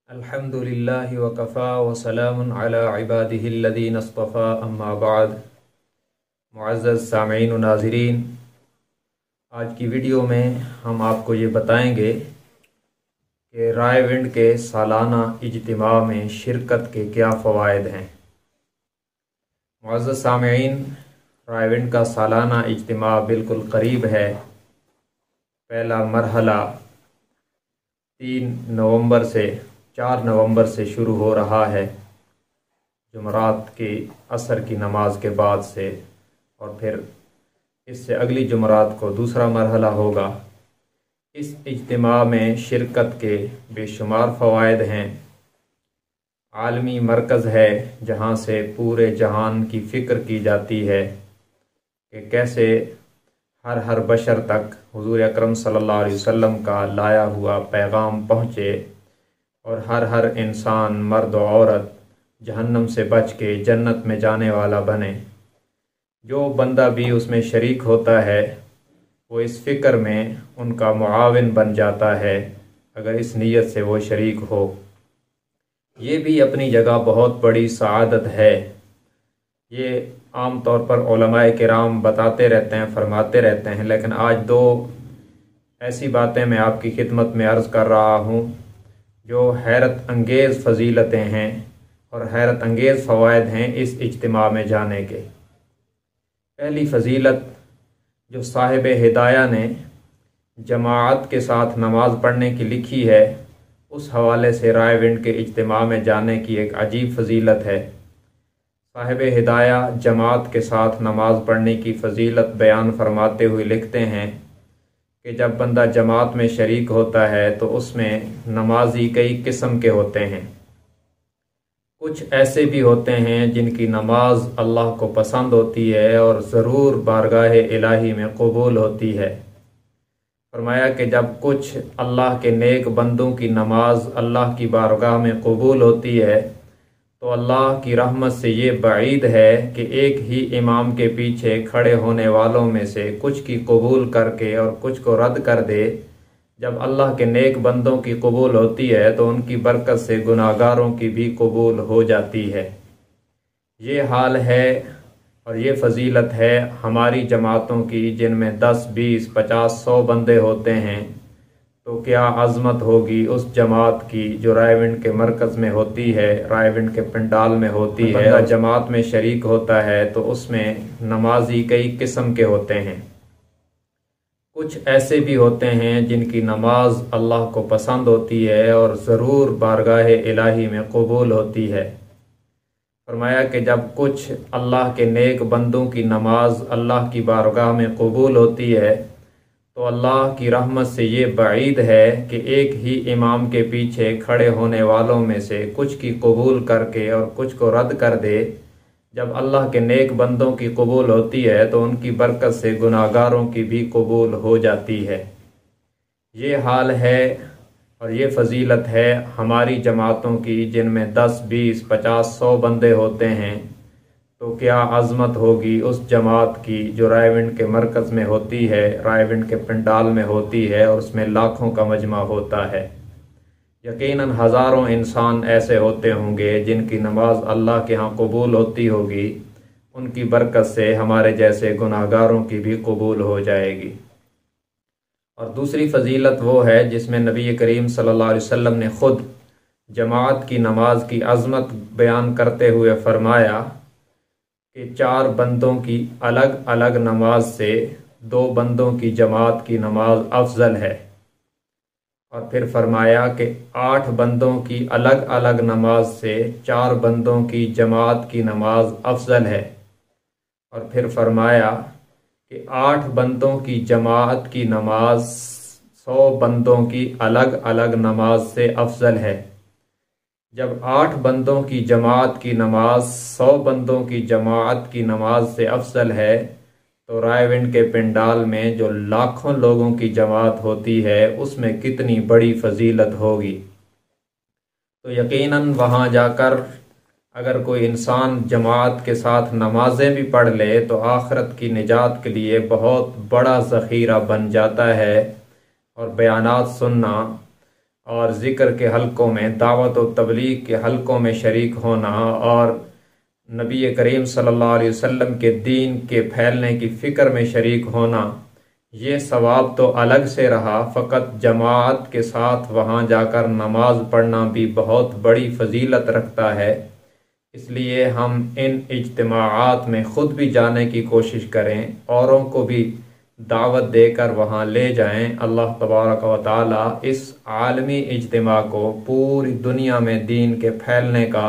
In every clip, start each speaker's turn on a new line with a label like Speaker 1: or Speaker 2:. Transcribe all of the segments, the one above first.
Speaker 1: अल्हम्दुलिल्लाहि वकफ़ा वसलामुन अला इबादिहिल्लज़ीन अस्तफ़ा अम्मा बाद। मुअज़्ज़ज़ सामीईन व नाज़रीन, आज की वीडियो में हम आपको ये बताएंगे कि रायविंड के सालाना इज्तिमा में शिरकत के क्या फ़वाइद हैं। मुअज़्ज़ज़ सामीईन, रायविंड का सालाना इज्तिमा बिल्कुल करीब है। पहला मरहला 4 नवंबर से शुरू हो रहा है, जुमरात की असर की नमाज के बाद से, और फिर इससे अगली जुमरात को दूसरा मरहला होगा। इस इज्तिमा में शिरकत के बेशुमार फ़वाइद हैं। आलमी मरकज़ है जहाँ से पूरे जहान की फ़िक्र की जाती है कि कैसे हर बशर तक हुज़ूर अकरम सल्लल्लाहु अलैहि वसल्लम का लाया हुआ पैगाम पहुँचे और हर इंसान, मर्द और औरत जहन्नम से बच के जन्नत में जाने वाला बने। जो बंदा भी उसमें शरीक होता है वो इस फ़िक्र में उनका मुआविन बन जाता है, अगर इस नीयत से वो शरीक हो। ये भी अपनी जगह बहुत बड़ी सआदत है। ये आम तौर पर उलमाए किराम बताते रहते हैं, फरमाते रहते हैं, लेकिन आज दो ऐसी बातें मैं आपकी खिदमत में अर्ज़ कर रहा हूँ जो हैरत अंगेज़ फ़जीलतें हैं और हैरत अंगेज़ फ़वाइद हैं इस इज्तिमा में जाने के। पहली फ़जीलत जो साहिब हिदाया ने जमाअत के साथ नमाज पढ़ने की लिखी है, उस हवाले से रायविंड के इज्तिमा में जाने की एक अजीब फ़जीलत है। साहिब हिदाया जमाअत के साथ नमाज पढ़ने की फ़जीलत बयान फरमाते हुए लिखते हैं कि जब बंदा जमात में शरीक होता है तो उसमें नमाजी कई किस्म के होते हैं। कुछ ऐसे भी होते हैं जिनकी नमाज अल्लाह को पसंद होती है और ज़रूर बारगाह इलाही में कबूल होती है। फरमाया कि जब कुछ अल्लाह के नेक बंदों की नमाज अल्लाह की बारगाह में कबूल होती है तो अल्लाह की रहमत से ये बाईद है कि एक ही इमाम के पीछे खड़े होने वालों में से कुछ की कबूल करके और कुछ को रद्द कर दे। जब अल्लाह के नेक बंदों की कबूल होती है तो उनकी बरकत से गुनाहगारों की भी कबूल हो जाती है। ये हाल है और ये फ़जीलत है हमारी जमातों की, जिनमें 10, 20, 50, 100 बंदे होते हैं। तो क्या अज़मत होगी उस जमात की जो रायविंड के मरकज़ में होती है, रायविंड के पंडाल में होती है। और जमात में शरीक होता है तो उसमें नमाजी कई किस्म के होते हैं। कुछ ऐसे भी होते हैं जिनकी नमाज अल्लाह को पसंद होती है और ज़रूर बारगाह इलाही में कबूल होती है। फरमाया कि जब कुछ अल्लाह के नेक बंदों की नमाज अल्लाह की बारगाह में कबूल होती है तो अल्लाह की रहमत से ये बाईद है कि एक ही इमाम के पीछे खड़े होने वालों में से कुछ की कबूल करके और कुछ को रद्द कर दे। जब अल्लाह के नेक बंदों की कबूल होती है तो उनकी बरकत से गुनाहगारों की भी कबूल हो जाती है। ये हाल है और ये फ़जीलत है हमारी जमातों की, जिनमें 10, 20, 50, 100 बंदे होते हैं। तो क्या अज़मत होगी उस जमात की जो रायविंड के मरकज़ में होती है, रायविंड के पंडाल में होती है और उसमें लाखों का मजमा होता है। यकीनन हज़ारों इंसान ऐसे होते होंगे जिनकी नमाज अल्लाह के यहाँ कबूल होती होगी। उनकी बरकत से हमारे जैसे गुनाहगारों की भी कबूल हो जाएगी। और दूसरी फ़जीलत वो है जिसमें नबी करीम सल्लल्लाहु अलैहि वसल्लम ने ख़ुद जमात की नमाज की अज़मत बयान करते हुए फ़रमाया कि 4 बंदों की अलग अलग नमाज से 2 बंदों की जमात की नमाज अफजल है। और फिर फरमाया कि 8 बंदों की अलग अलग नमाज से 4 बंदों की जमात की नमाज अफजल है। और फिर फरमाया कि 8 बंदों की जमात की नमाज 100 बंदों की अलग अलग नमाज से अफजल है। जब 8 बंदों की जमात की नमाज 100 बंदों की जमात की नमाज से अफजल है तो रायविंड के पंडाल में जो लाखों लोगों की जमात होती है उसमें कितनी बड़ी फ़जीलत होगी। तो यकीनन वहाँ जाकर अगर कोई इंसान जमात के साथ नमाजें भी पढ़ ले तो आखिरत की निजात के लिए बहुत बड़ा ज़ख़ीरा बन जाता है। और बयानात सुनना اور ذکر کے حلقوں میں، دعوت و تبلیغ کے حلقوں میں شریک ہونا اور نبی کریم صلی اللہ علیہ وسلم کے دین کے پھیلنے کی فکر میں شریک ہونا، یہ ثواب تو الگ سے رہا، فقط جماعت کے ساتھ وہاں جا کر نماز پڑھنا بھی بہت بڑی فضیلت رکھتا ہے۔ اس لیے ہم ان اجتماعات میں خود بھی جانے کی کوشش کریں، اوروں کو بھی دعوت دے کر وہاں لے جائیں۔ اللہ تبارک و تعالی اس عالمی اجتماع کو پوری دنیا میں دین کے پھیلنے کا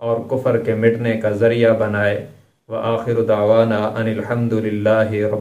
Speaker 1: اور کفر کے مٹنے کا ذریعہ بنائے۔ وآخر دعوانا ان الحمد للہ رب